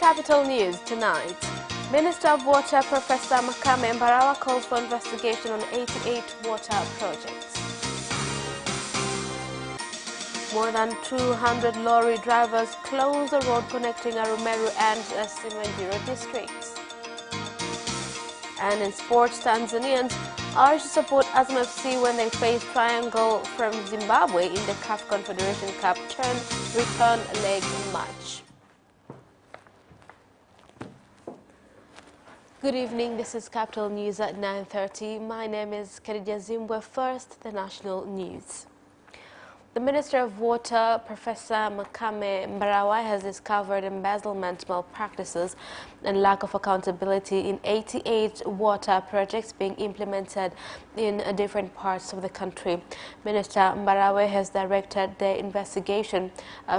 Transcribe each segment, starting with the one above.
Capital News tonight. Minister of Water Professor Makame Mbarawa calls for investigation on 88 water projects. More than 200 lorry drivers close the road connecting Arumeru and Simanjiro districts. And in sports, Tanzanians urged to support Azam FC when they face Triangle from Zimbabwe in the CAF Confederation Cup return leg match. Good evening, this is Capital News at 9:30. My name is Khadija Zimbwe. First, the national news. The Minister of Water, Professor Makame Mbarawa, has discovered embezzlement, malpractices and lack of accountability in 88 water projects being implemented in different parts of the country. Minister Mbarawa has directed the investigation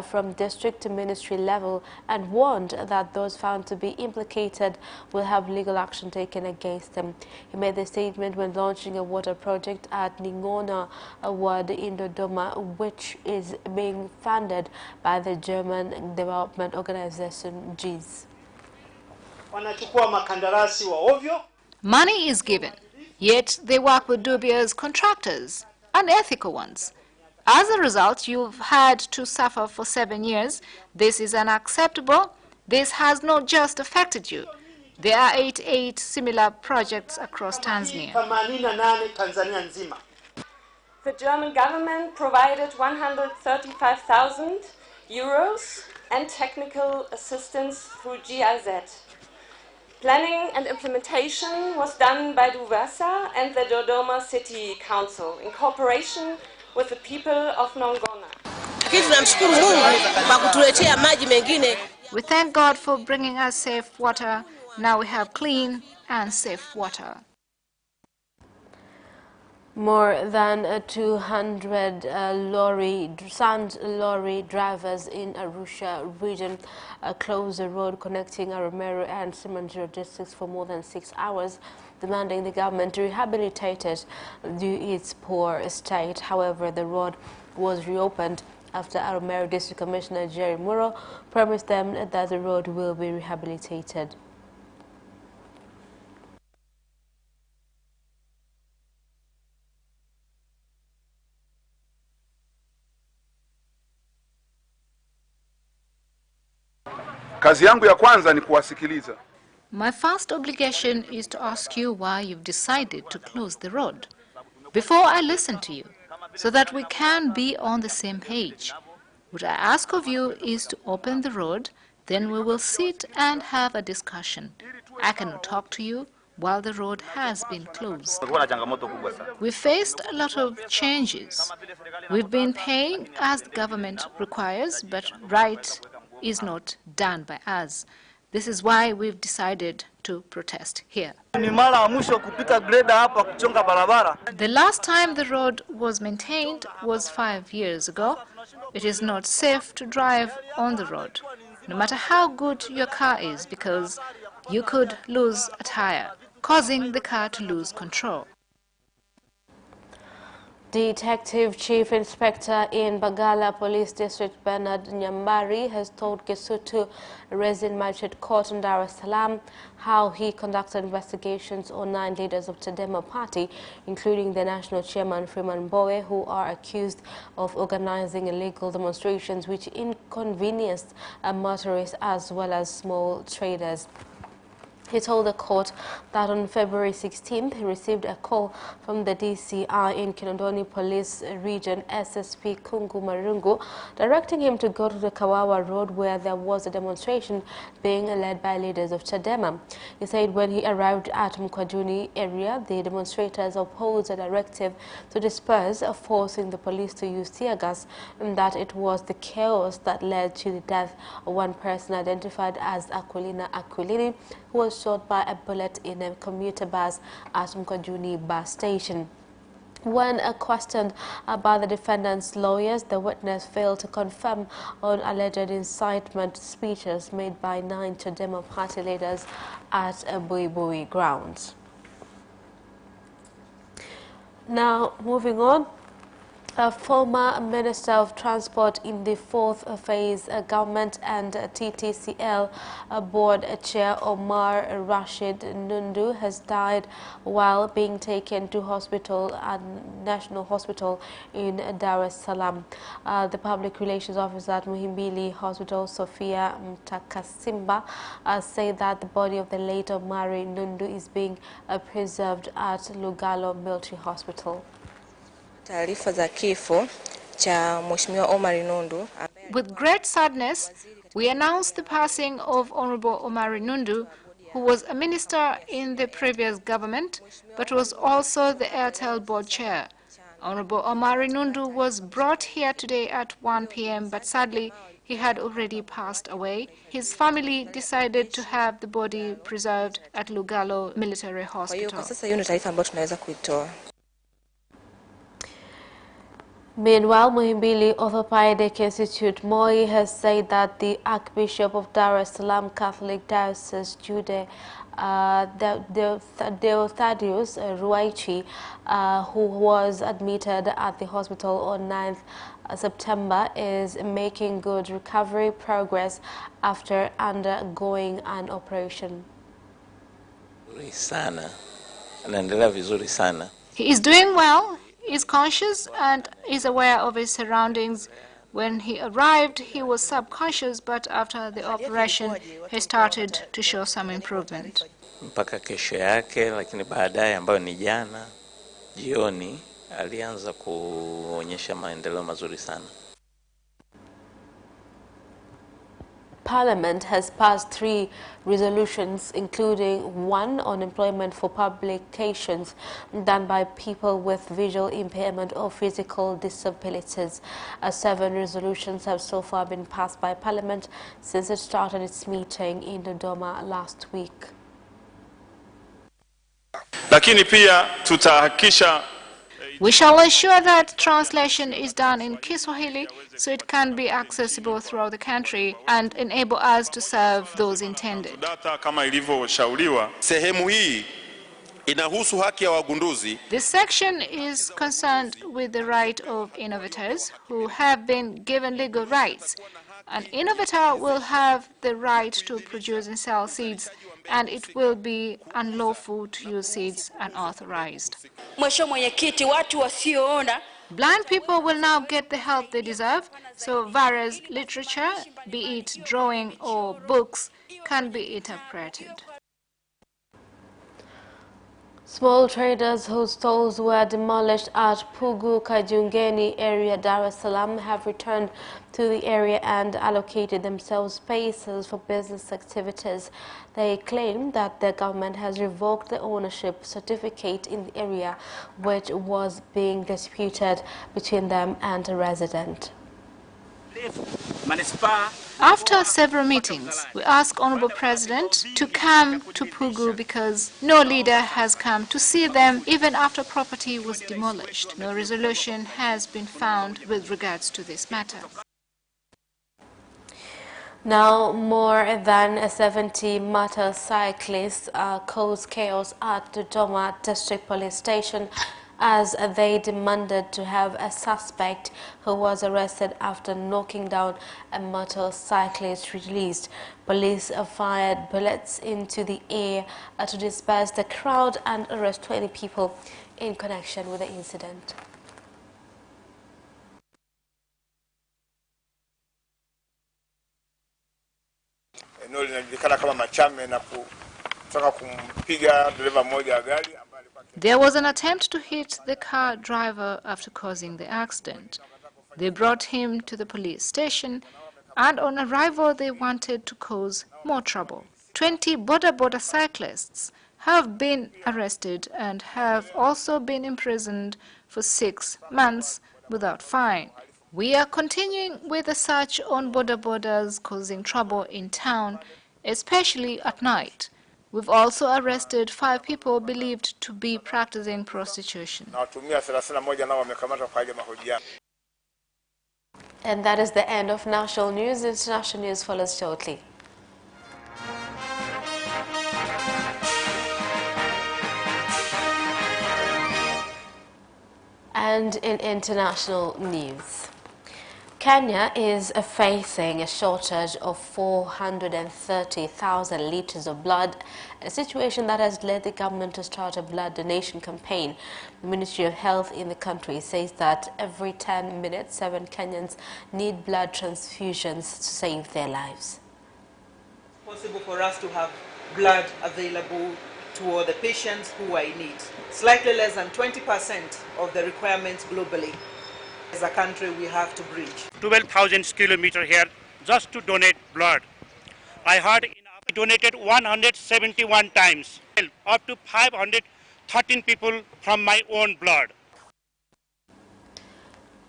from district to ministry level and warned that those found to be implicated will have legal action taken against them. He made the statement when launching a water project at Ningona ward in Dodoma, which is being funded by the German development organization GIZ. Money is given, yet they work with dubious contractors, unethical ones. As a result, you've had to suffer for 7 years. This is unacceptable. This has not just affected you. There are 88 similar projects across Tanzania. The German government provided 135,000 euros and technical assistance through GIZ. Planning and implementation was done by DUWASA and the Dodoma City Council in cooperation with the people of Nongona. We thank God for bringing us safe water. Now we have clean and safe water. More than 200 sand lorry drivers in Arusha region closed the road connecting Arumeru and Simanjiro districts for more than 6 hours, demanding the government to rehabilitate it due to its poor state. However, the road was reopened after Arumeru District Commissioner Arumeru promised them that the road will be rehabilitated. Kazi yangu ya kwanza ni kuwasikiliza. My first obligation is to ask you why you've decided to close the road before I listen to you, so that we can be on the same page. What I ask of you is to open the road, then we will sit and have a discussion. I cannot talk to you while the road has been closed. We faced a lot of changes. We've been paying as the government requires, but right is not done by us. This is why we've decided to protest here. The last time the road was maintained was 5 years ago. It is not safe to drive on the road, no matter how good your car is, because you could lose a tire, causing the car to lose control. Detective Chief Inspector in Bagala Police District Bernard Nyambari has told Kisutu Resident Magistrate Court in Dar es Salaam how he conducted investigations on 9 leaders of Chadema party, including the national chairman Freeman Mbowe, who are accused of organizing illegal demonstrations which inconvenienced motorists as well as small traders. He told the court that on February 16th, he received a call from the DCI in Kinondoni Police Region SSP Kungu Marungu, directing him to go to the Kawawa Road where there was a demonstration being led by leaders of Chadema. He said when he arrived at Mkwajuni area, the demonstrators opposed a directive to disperse, forcing the police to use tear gas, and that it was the chaos that led to the death of one person identified as Aquilina Aquilini, who was shot by a bullet in a commuter bus at Mkwajuni bus station. When questioned by the defendant's lawyers, the witness failed to confirm on alleged incitement speeches made by 9 Chadema party leaders at Buibui grounds. Now, moving on. A former Minister of Transport in the fourth phase government and TTCL board chair Omar Rashid Nundu has died while being taken to hospital at National Hospital in Dar es Salaam. The public relations officer at Muhimbili Hospital, Sophia Mtakasimba, said that the body of the late Omar Nundu is being preserved at Lugalo Military Hospital. Taarifa za kifo cha Mheshimiwa Omar Nundu. With great sadness, we announce the passing of Honorable Omar Nundu, who was a minister in the previous government, but was also the Airtel board chair. Honorable Omar Nundu was brought here today at 1 p.m., but sadly, he had already passed away. His family decided to have the body preserved at Lugalo Military Hospital. Meanwhile, Muhimbili Orthopedic Institute Moi has said that the Archbishop of Dar es Salaam Catholic Diocese Jude Deothadius Ruaichi, who was admitted at the hospital on 9th September, is making good recovery progress after undergoing an operation. He is doing well, is conscious and is aware of his surroundings. When he arrived, he was subconscious, but after the operation, he started to show some improvement. Mpaka kesho yake, lakini baadaye ambayo ni jana jioni alianza kuonyesha maendeleo mazuri sana. Parliament has passed 3 resolutions, including one on employment for publications done by people with visual impairment or physical disabilities. 7 resolutions have so far been passed by Parliament since it started its meeting in Dodoma last week. Lakini pia tutahakikisha we shall ensure that translation is done in Kiswahili so it can be accessible throughout the country and enable us to serve those intended. Data kama ilivyoshauriwa. Sehemu hii inahusu haki ya wagunduzi. This section is concerned with the right of innovators who have been given legal rights. An innovator will have the right to produce and sell seeds, and it will be unlawful to use seeds unauthorized. Blind people will now get the help they deserve, so various literature, be it drawing or books, can be interpreted. Small traders whose stalls were demolished at Pugu Kajungeni area, Dar es Salaam, have returned to the area and allocated themselves spaces for business activities. They claim that the government has revoked the ownership certificate in the area, which was being disputed between them and a resident. After several meetings, we asked Honorable President to come to Pugu because no leader has come to see them even after property was demolished. No resolution has been found with regards to this matter. Now, more than 70 motorcyclists caused chaos at the Dodoma District Police Station as they demanded to have a suspect who was arrested after knocking down a motorcyclist released. Police fired bullets into the air to disperse the crowd and arrest 20 people in connection with the incident. There was an attempt to hit the car driver after causing the accident. They brought him to the police station, and on arrival they wanted to cause more trouble. 20 border cyclists have been arrested and have also been imprisoned for 6 months without fine. We are continuing with the search on borders causing trouble in town, especially at night. We've also arrested 5 people believed to be practicing prostitution. And that is the end of national news. International news follows shortly. And And in international news, Kenya is facing a shortage of 430,000 litres of blood, a situation that has led the government to start a blood donation campaign. The Ministry of Health in the country says that every 10 minutes, 7 Kenyans need blood transfusions to save their lives. It's possible for us to have blood available to all the patients who are in need. Slightly less than 20% of the requirements globally. As a country, we have to bridge. 12,000 kilometers here just to donate blood. I heard I donated 171 times, up to 513 people from my own blood.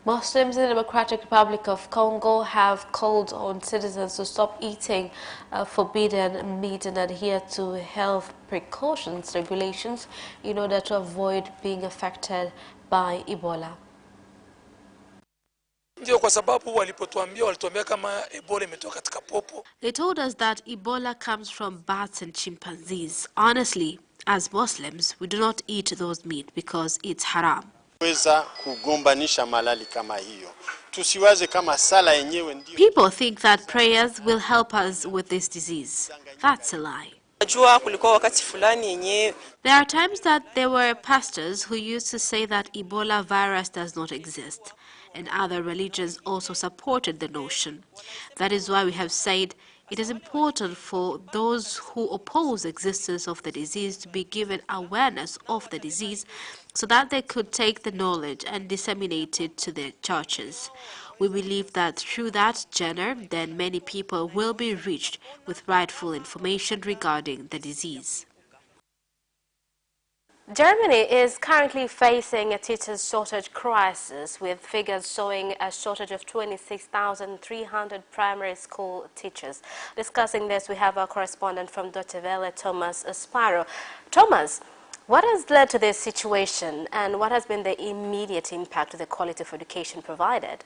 Muslims in the Democratic Republic of Congo have called on citizens to stop eating forbidden meat and adhere to health precautions regulations in order to avoid being affected by Ebola. They told us that Ebola comes from bats and chimpanzees. Honestly, as Muslims, we do not eat those meat because it's haram. People think that prayers will help us with this disease. That's a lie. There are times that there were pastors who used to say that Ebola virus does not exist, and other religions also supported the notion. That is why we have said it is important for those who oppose the existence of the disease to be given awareness of the disease so that they could take the knowledge and disseminate it to their churches. We believe that through that channel, then many people will be reached with rightful information regarding the disease. Germany is currently facing a teachers' shortage crisis, with figures showing a shortage of 26,300 primary school teachers. Discussing this, we have our correspondent from Deutsche Welle, Thomas Sparrow. Thomas, what has led to this situation, and what has been the immediate impact to the quality of education provided?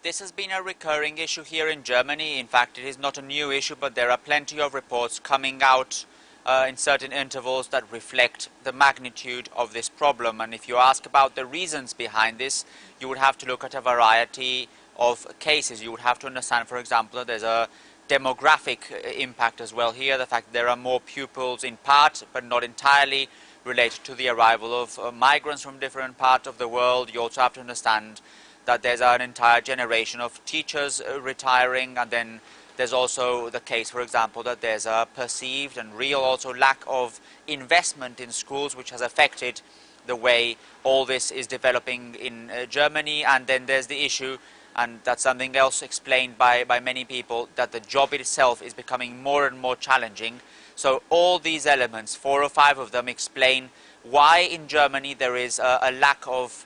This has been a recurring issue here in Germany. In fact, it is not a new issue, but there are plenty of reports coming out in certain intervals that reflect the magnitude of this problem. And if you ask about the reasons behind this, you would have to look at a variety of cases. You would have to understand, for example, that there's a demographic impact as well here. The fact that there are more pupils in part, but not entirely, related to the arrival of migrants from different parts of the world. You also have to understand that there's an entire generation of teachers retiring, and then there's also the case, for example, that there's a perceived and real also lack of investment in schools, which has affected the way all this is developing in Germany. And then there's the issue, and that's something else explained by many people, that the job itself is becoming more and more challenging. So all these elements, 4 or 5 of them, explain why in Germany there is a lack of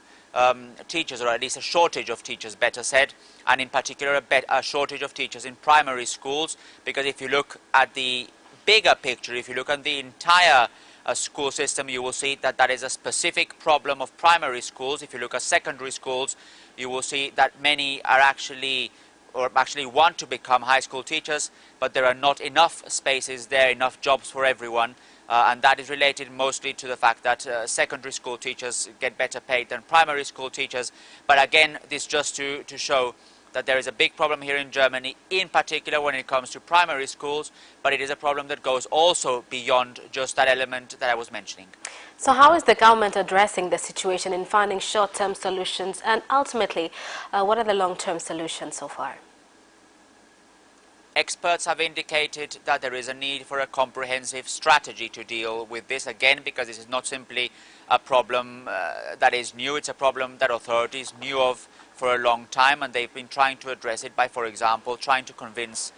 teachers, or at least a shortage of teachers, better said, and in particular a shortage of teachers in primary schools. Because if you look at the bigger picture, if you look at the entire school system, you will see that that is a specific problem of primary schools. If you look at secondary schools, you will see that many are actually want to become high school teachers, but there are not enough spaces there, enough jobs for everyone. And that is related mostly to the fact that secondary school teachers get better paid than primary school teachers. But again, this just to show that there is a big problem here in Germany, in particular when it comes to primary schools, but it is a problem that goes also beyond just that element that I was mentioning. So how is the government addressing the situation in finding short-term solutions, and ultimately, what are the long-term solutions so far? Experts have indicated that there is a need for a comprehensive strategy to deal with this, again, because this is not simply a problem that is new. It's a problem that authorities knew of for a long time, and they've been trying to address it by, for example, trying to convince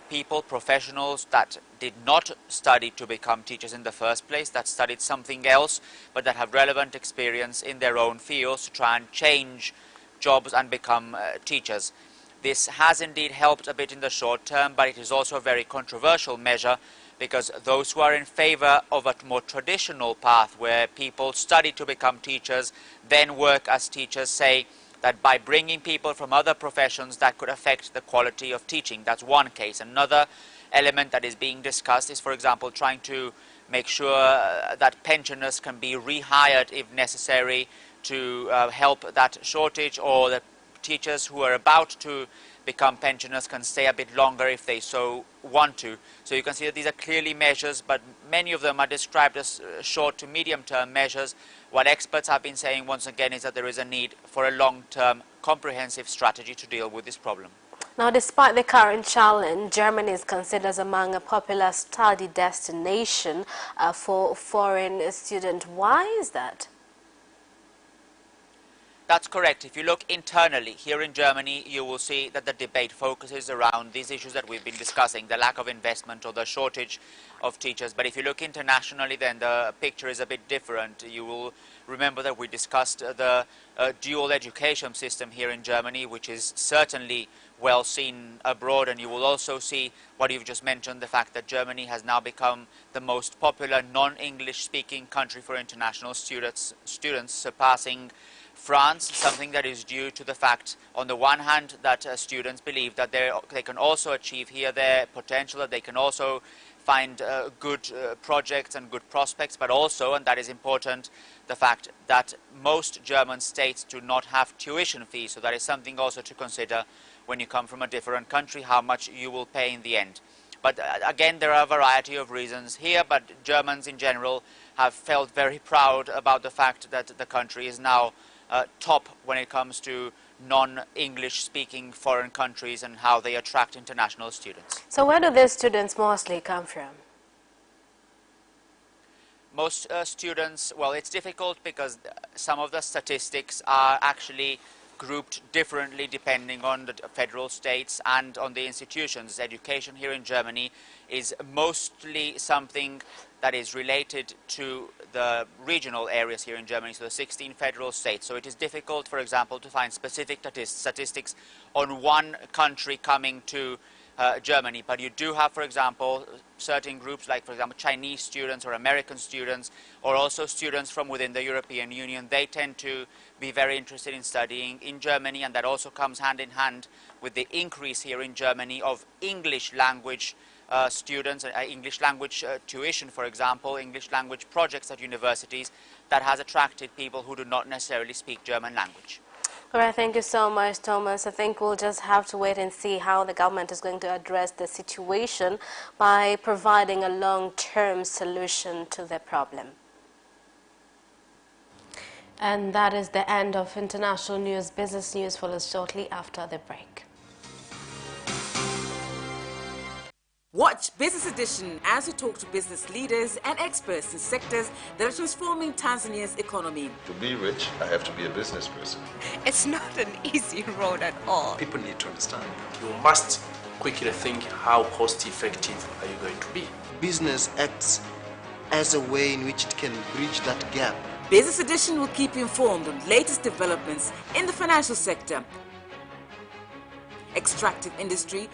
people, professionals that did not study to become teachers in the first place, that studied something else, but that have relevant experience in their own fields, to try and change jobs and become teachers. This has indeed helped a bit in the short term, but it is also a very controversial measure, because those who are in favor of a more traditional path where people study to become teachers, then work as teachers, say that by bringing people from other professions that could affect the quality of teaching. That's one case. Another element that is being discussed is, for example, trying to make sure that pensioners can be rehired if necessary to help that shortage, or the teachers who are about to become pensioners can stay a bit longer if they so want to. So you can see that these are clearly measures, but many of them are described as short to medium-term measures. What experts have been saying once again is that there is a need for a long-term comprehensive strategy to deal with this problem. Now, despite the current challenge, Germany is considered among a popular study destination for foreign students. Why is that? That's correct. If you look internally here in Germany, you will see that the debate focuses around these issues that we've been discussing, the lack of investment or the shortage of teachers. But if you look internationally, then the picture is a bit different. You will remember that we discussed the dual education system here in Germany, which is certainly well seen abroad, and you will also see what you've just mentioned, the fact that Germany has now become the most popular non-English speaking country for international students, surpassing France, something that is due to the fact, on the one hand, that students believe that they can also achieve here their potential, that they can also find good projects and good prospects, but also, and that is important, the fact that most German states do not have tuition fees. So that is something also to consider when you come from a different country, how much you will pay in the end. But again, there are a variety of reasons here, but Germans in general have felt very proud about the fact that the country is now top when it comes to non-English speaking foreign countries and how they attract international students. So where do these students mostly come from? Most students, well, it's difficult because some of the statistics are actually grouped differently depending on the federal states and on the institutions. Education here in Germany is mostly something that is related to the regional areas here in Germany, so the 16 federal states. So it is difficult, for example, to find specific statistics on one country coming to Germany, but you do have, for example, certain groups like, for example, Chinese students or American students, or also students from within the European Union. They tend to be very interested in studying in Germany, and that also comes hand in hand with the increase here in Germany of English language students, English language tuition, for example, English language projects at universities, that has attracted people who do not necessarily speak German language. All right, thank you so much, Thomas. I think we'll just have to wait and see how the government is going to address the situation by providing a long-term solution to the problem. And that is the end of international news. Business news follows shortly after the break. Watch Business Edition as we talk to business leaders and experts in sectors that are transforming Tanzania's economy. To be rich, I have to be a business person. It's not an easy road at all. People need to understand. You must quickly think, how cost effective are you going to be? Business acts as a way in which it can bridge that gap. Business Edition will keep you informed on latest developments in the financial sector, extractive industry,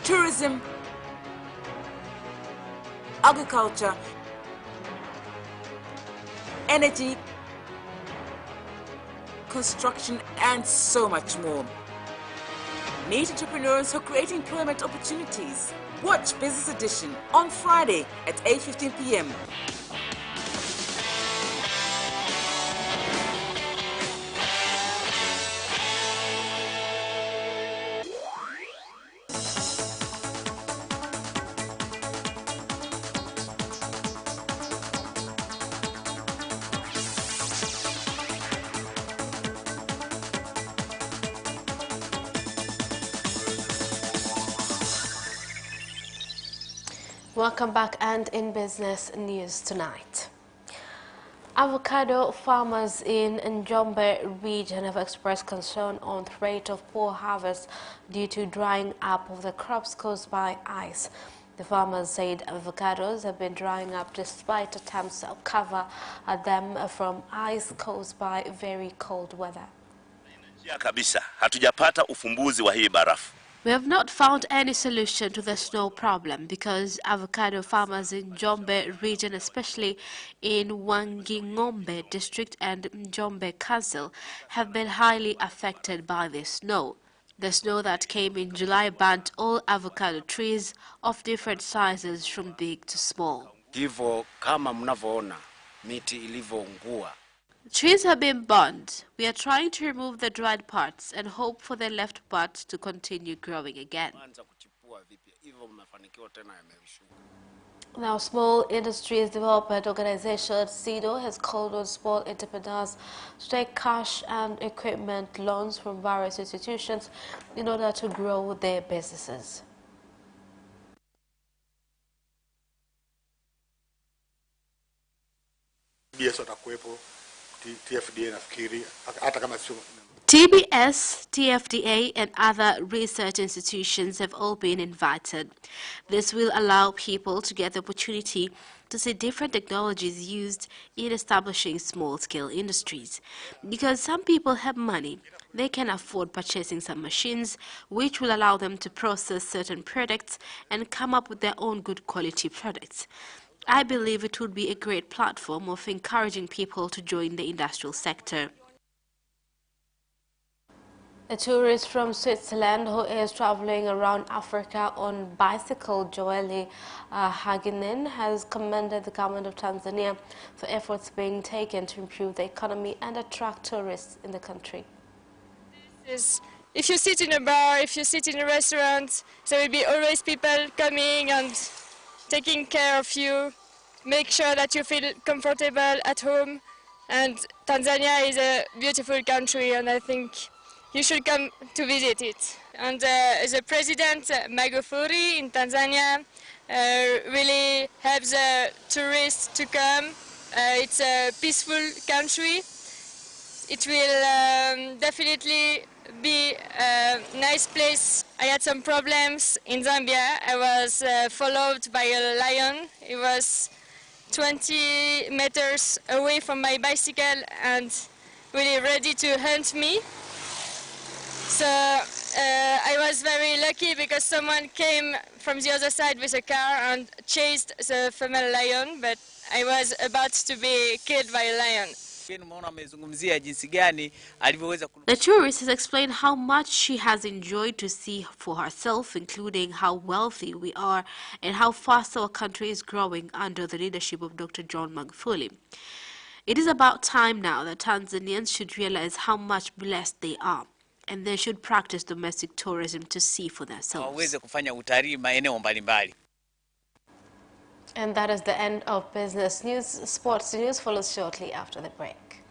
tourism, agriculture, energy, construction, and so much more. Meet entrepreneurs who create employment opportunities. Watch Business Edition on Friday at 8:15 p.m. Welcome back, and in business news tonight. Avocado farmers in Njombe region have expressed concern on threat of poor harvest due to drying up of the crops caused by ice. The farmers said avocados have been drying up despite attempts to cover them from ice caused by very cold weather. Kabisa, hatujapata ufumbuzi wa hii barafu. We have not found any solution to the snow problem because avocado farmers in Njombe region, especially in Wangingombe district and Njombe council, have been highly affected by the snow. The snow that came in July burnt all avocado trees of different sizes from big to small. Hivyo kama mnavyoona miti ilivyoungua. Trees have been burnt. We are trying to remove the dried parts and hope for the left parts to continue growing again. Now, Small Industries Development Organization, SIDO, has called on small entrepreneurs to take cash and equipment loans from various institutions in order to grow their businesses. TBS, TFDA, and other research institutions have all been invited. This will allow people to get the opportunity to see different technologies used in establishing small-scale industries. Because some people have money, they can afford purchasing some machines, which will allow them to process certain products and come up with their own good quality products. I believe it would be a great platform of encouraging people to join the industrial sector. A tourist from Switzerland who is traveling around Africa on bicycle, Joeli Haginen, has commended the government of Tanzania for efforts being taken to improve the economy and attract tourists in the country. If you sit in a bar, if you sit in a restaurant, there will be always people coming and taking care of you, make sure that you feel comfortable at home. And Tanzania is a beautiful country, and I think you should come to visit it. And the president, Magufuli, in Tanzania, really helps the tourists to come. It's a peaceful country. It will definitely be a nice place. I had some problems in Zambia. I was followed by a lion. It was 20 meters away from my bicycle and really ready to hunt me. So I was very lucky because someone came from the other side with a car and chased the female lion, but I was about to be killed by a lion. The tourist has explained how much she has enjoyed to see for herself, including how wealthy we are and how fast our country is growing under the leadership of Dr. John Magufuli. It is about time now that Tanzanians should realize how much blessed they are, and they should practice domestic tourism to see for themselves. And that is the end of business news. Sports news follows shortly after the break.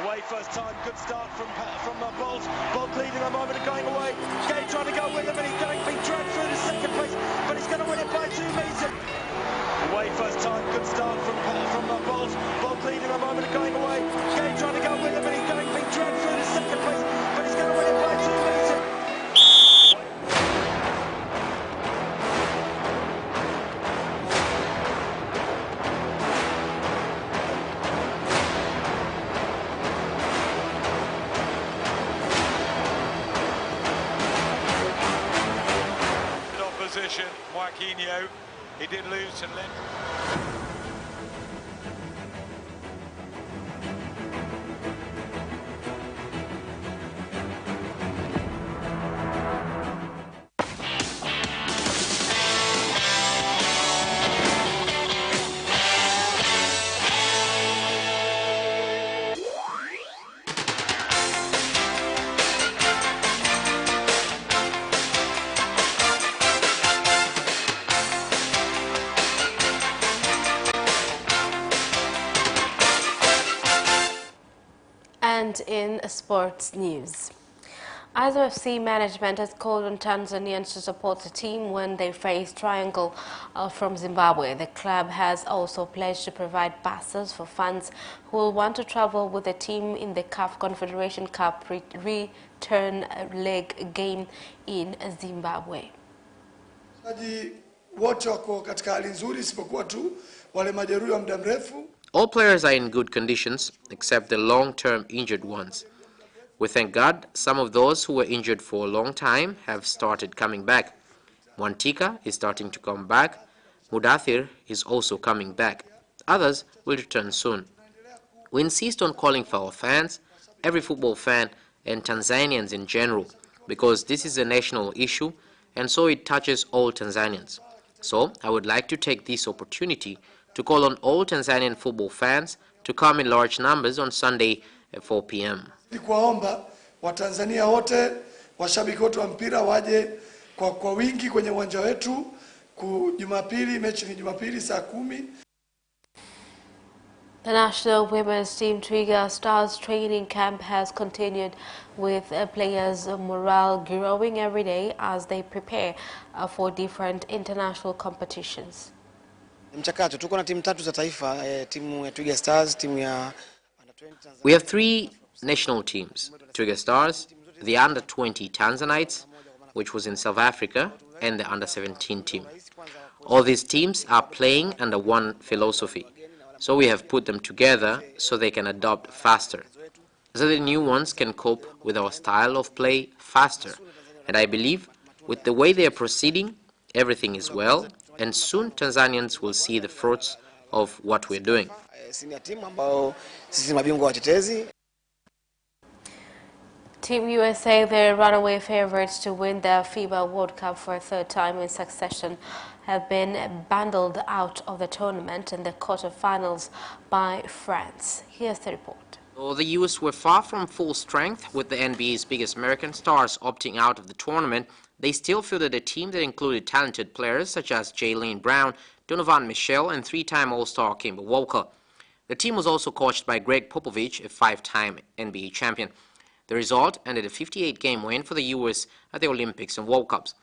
Away first time, good start from Bolt. Bolt leading a moment of going away. Gay trying to go with him, and he's going to be dragged through to second place, but he's going to win it by 2 meters. Away first time, good start from Bolt. Bolt leading a moment of going away. Gay trying to go with him, and he's going to be dragged through to second place, but he's going to win it by 2 meters. Joaquinho, he did lose to Lynn. And in sports news, IFC management has called on Tanzanians to support the team when they face Triangle from Zimbabwe. The club has also pledged to provide passes for fans who will want to travel with the team in the CAF Confederation Cup return leg game in Zimbabwe. All players are in good conditions, except the long-term injured ones. We thank God some of those who were injured for a long time have started coming back. Mwantika is starting to come back. Mudathir is also coming back. Others will return soon. We insist on calling for our fans, every football fan and Tanzanians in general, because this is a national issue and so it touches all Tanzanians. So I would like to take this opportunity to call on all Tanzanian football fans to come in large numbers on Sunday at 4 p.m. Kuwaomba Watanzania wote, washabiki wote wa mpira waje kwa wingi kwenye uwanja wetu Jumapili, mechi ni Jumapili saa 10. The national women's team Twiga Stars training camp has continued with players' morale growing every day as they prepare for different international competitions. Mchakato tuko na timu tatu za taifa, timu ya Twiga Stars, timu ya We have 3 national teams: Twiga Stars, the under-20 Tanzanites, which was in South Africa, and the under-17 team. All these teams are playing under one philosophy, so we have put them together so they can adopt faster, so the new ones can cope with our style of play faster. And I believe with the way they are proceeding, everything is well, and soon Tanzanians will see the fruits of what we're doing. Team USA, the runaway favorites to win the FIBA World Cup for a 3rd time in succession, have been bundled out of the tournament in the quarterfinals by France. Here's the report. Though the US were far from full strength, with the NBA's biggest American stars opting out of the tournament, they still fielded a team that included talented players such as Jaylen Brown, Donovan Mitchell, and 3-time All-Star Kemba Walker. The team was also coached by Greg Popovich, a 5-time NBA champion. The result ended a 58-game win for the US at the Olympics and World Cups.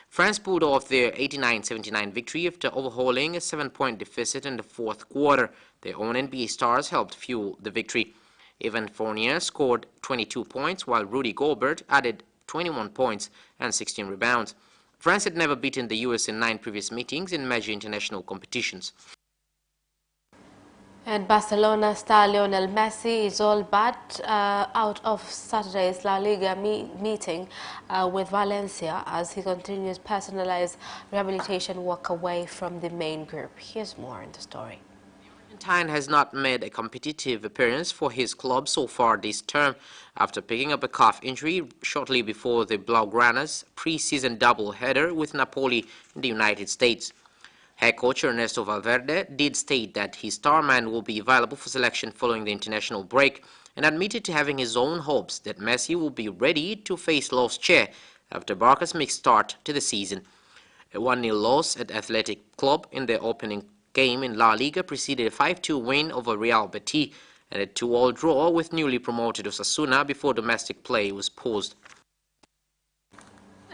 France pulled off their 89-79 victory after overhauling a 7-point deficit in the 4th quarter. Their own NBA stars helped fuel the victory. Evan Fournier scored 22 points, while Rudy Gobert added 21 points and 16 rebounds. France had never beaten the US in 9 previous meetings in major international competitions. And Barcelona star Lionel Messi is all but out of Saturday's La Liga meeting with Valencia as he continues personalized rehabilitation work away from the main group. Here's more in the story. The Argentine has not made a competitive appearance for his club so far this term after picking up a calf injury shortly before the Blaugrana's pre-season double-header with Napoli in the United States. Head coach Ernesto Valverde did state that his star man will be available for selection following the international break and admitted to having his own hopes that Messi will be ready to face Los Che after Barca's mixed start to the season. A 1-0 loss at Athletic Club in their opening game in La Liga preceded a 5-2 win over Real Betis and a 2-2 draw with newly promoted Osasuna before domestic play was paused.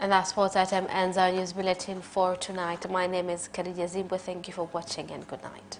And that sports item ends our news bulletin for tonight. My name is Khadija Zimbwe. Thank you for watching and good night.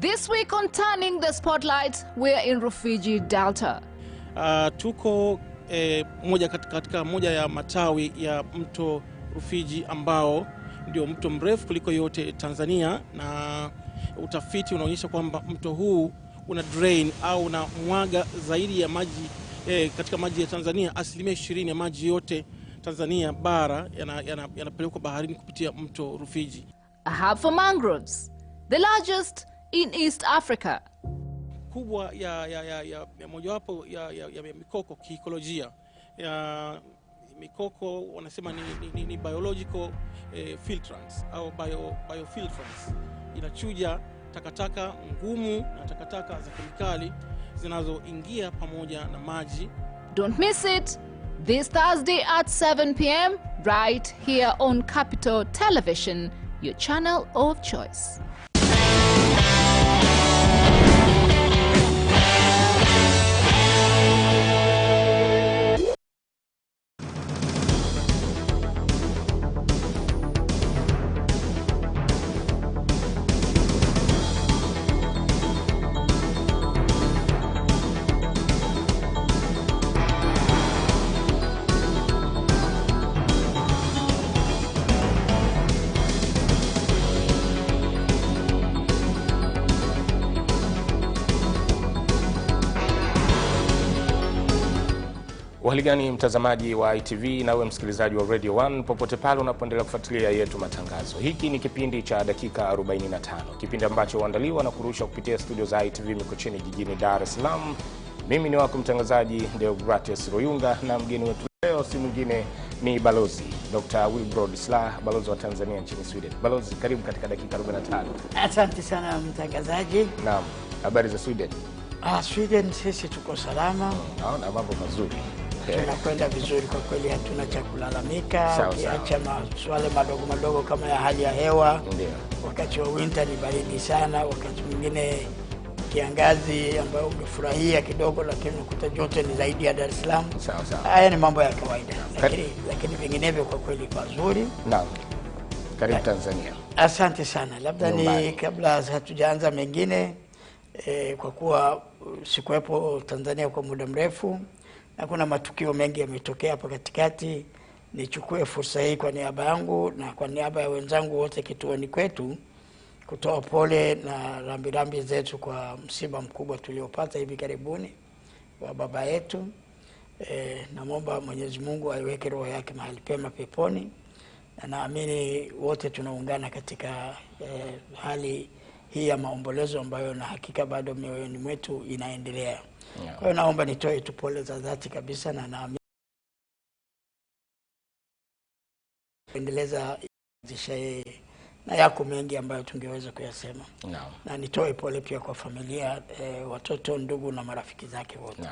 This week on Turning the Spotlight, we're in Rufiji Delta. Tuko katika moja ya matawi ya mto Rufiji ambao ndio mto mrefu kuliko yote Tanzania, na utafiti unaonyesha kwamba mto huu una drain au una mwaga zaidi ya maji katika maji ya Tanzania. 20% ya maji yote Tanzania bara yanapelekwa baharini kupitia mto Rufiji. A hub for mangroves, the largest in East Africa. Kubwa ya mojawapo ya mikoko kiikolojia. Mikoko wanasema ni biological filtrants au biofiltrants. Inachuja takataka ngumu na takataka za kemikali zinazoingia pamoja na maji. Don't miss it this Thursday at 7 p.m. right here on Capital Television, your channel of choice. Uhaligani mtazamaji wa ITV na uwe msikilizaji wa Radio 1 popote pale unapoendelea kufuatilia yetu matangazo. Hiki ni kipindi cha dakika 45. Kipindi ambacho huandaliwa na kurusha kupitia studio za ITV Mikocheni jijini Dar es Salaam. Mimi ni wako mtangazaji Deogratius Royunga na mgeni wetu leo si mwingine ni Balozi Dr. Wilbrod Slaa, balozi wa Tanzania nchini Sweden. Balozi, karibu katika dakika 45. Asante sana mtangazaji. Naam, habari za Sweden? Sweden sisi tuko salama. Naona mambo mazuri. Tunakwenda vizuri kwa kweli, hatuna cha kulalamika. Ukiacha maswala madogo madogo kama ya hali ya hewa. Ndio. Wakati wa winter ni baridi sana, wakati mwingine kiangazi ambayo ungefurahia kidogo, lakini ukuta joto ni zaidi ya Dar es Salaam. Haya ni mambo ya kawaida. Lakini vinginevyo kwa kweli pazuri. Naam. Karibu Tanzania. Asante sana. Labda ni kabla hatujaanza mengine, kwa kuwa sikuwepo Tanzania kwa muda mrefu na kuna matukio mengi yametokea hapa katikati, nichukue fursa hii kwa niaba yangu na kwa niaba ya wenzangu wote kituoni kwetu kutoa pole na rambirambi zetu kwa msiba mkubwa tuliopata hivi karibuni wa baba yetu. Naomba Mwenyezi Mungu aiweke roho yake mahali pema peponi, na naamini wote tunaungana katika hali hii ya maombolezo ambayo na hakika bado mioyoni mwetu inaendelea. Kwa hiyo naomba nitoe tu pole za dhati kabisa, na naamini kuendeleza zisha na yako mengi ambayo tungeweza kuyasema. Na nitoe pole pia kwa familia, watoto, ndugu na marafiki zake wote.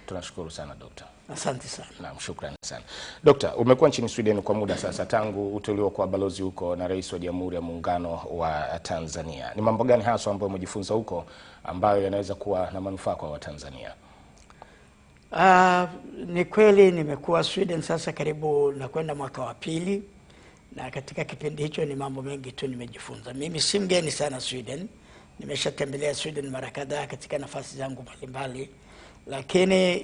Tunashukuru sana Dr. Asante sana. Naam, shukrani sana. Dr. umekuwa nchini Sweden kwa muda sasa tangu uteuliwa kwa balozi huko na Rais wa Jamhuri ya Muungano wa Tanzania. Ni mambo gani hasa ambayo umejifunza huko ambayo yanaweza kuwa na manufaa kwa Watanzania? Ni kweli nimekuwa Sweden sasa karibu na kwenda mwaka wa pili, na katika kipindi hicho ni mambo mengi tu nimejifunza. Mimi si mgeni sana Sweden. Nimeshatembelea Sweden mara kadhaa katika nafasi zangu mbalimbali. Lakini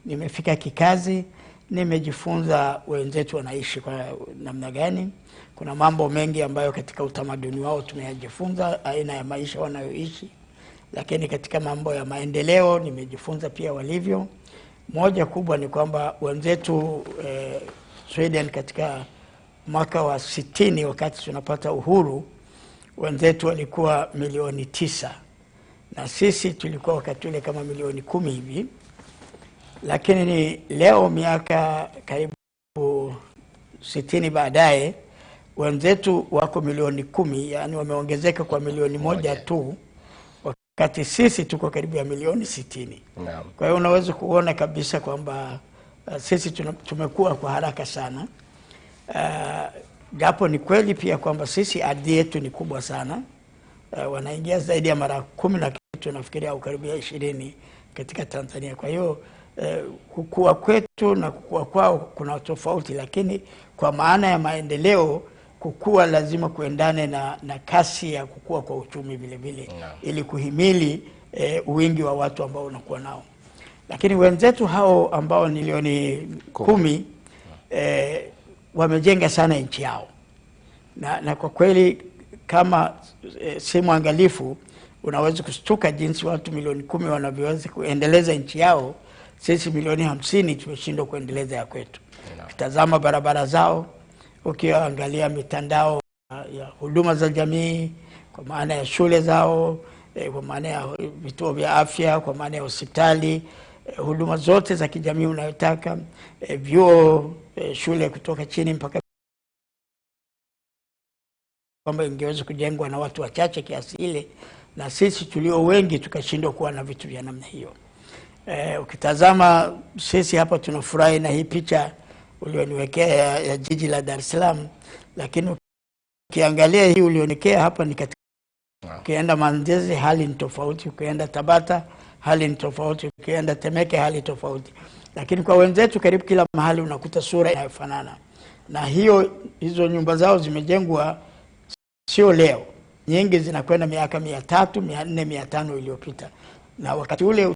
nimefika kikazi, nimejifunza wenzetu wanaishi kwa namna gani. Kuna mambo mengi ambayo katika utamaduni wao tumeyajifunza, aina ya maisha wanayoishi. Lakini katika mambo ya maendeleo nimejifunza pia walivyo. Moja kubwa ni kwamba wenzetu Sweden katika mwaka wa 60 wakati tunapata uhuru, wenzetu walikuwa milioni 9. Na sisi tulikuwa wakati ule kama milioni 10 hivi. Lakini ni leo miaka karibu 60 baadaye, wenzetu wako milioni 10, yani wameongezeka kwa milioni 1 tu, wakati sisi tuko karibu ya milioni 60. Kwa hiyo unaweza kuona kabisa kwamba sisi tumekuwa kwa haraka sana. Japo ni kweli pia kwamba sisi ardhi yetu ni kubwa sana. Wanaingia zaidi ya mara 10 na kitu nafikiria au karibu ya 20 katika Tanzania. Kwa hiyo kukua kwetu na kukua kwao kuna tofauti, lakini kwa maana ya maendeleo kukua lazima kuendane na kasi ya kukua kwa uchumi vile vile, ili kuhimili wingi wa watu ambao unakuwa nao. Lakini wenzetu hao ambao ni milioni 10 wamejenga sana nchi yao. Na kwa kweli kama si mwangalifu unaweza kushtuka jinsi watu milioni 10 wanavyoweza kuendeleza nchi yao. Sisi milioni 50 tumeshindwa kuendeleza ya kwetu. Ukitazama barabara zao, ukiangalia mitandao ya huduma za jamii, kwa maana ya shule zao, kwa maana ya vituo vya afya, kwa maana ya hospitali, huduma zote za kijamii unayotaka, vyuo, shule kutoka chini mpaka kwamba ingeweza kujengwa na watu wachache kiasi ile, na sisi tulio wengi tukashindwa kuwa na vitu vya namna hiyo. Ukitazama sisi hapa tunafurahi na hii picha ulioniwekea ya jiji la Dar es Salaam, lakini ukiangalia hii ulionekea hapa ni katika ukienda Mandezi hali ni tofauti, ukienda Tabata hali ni tofauti, ukienda Temeke hali tofauti. Lakini kwa wenzetu karibu kila mahali unakuta sura inayofanana. Na hizo nyumba zao zimejengwa sio leo. Nyingi zinakwenda miaka 300, 400, 500 iliyopita. Na wakati ule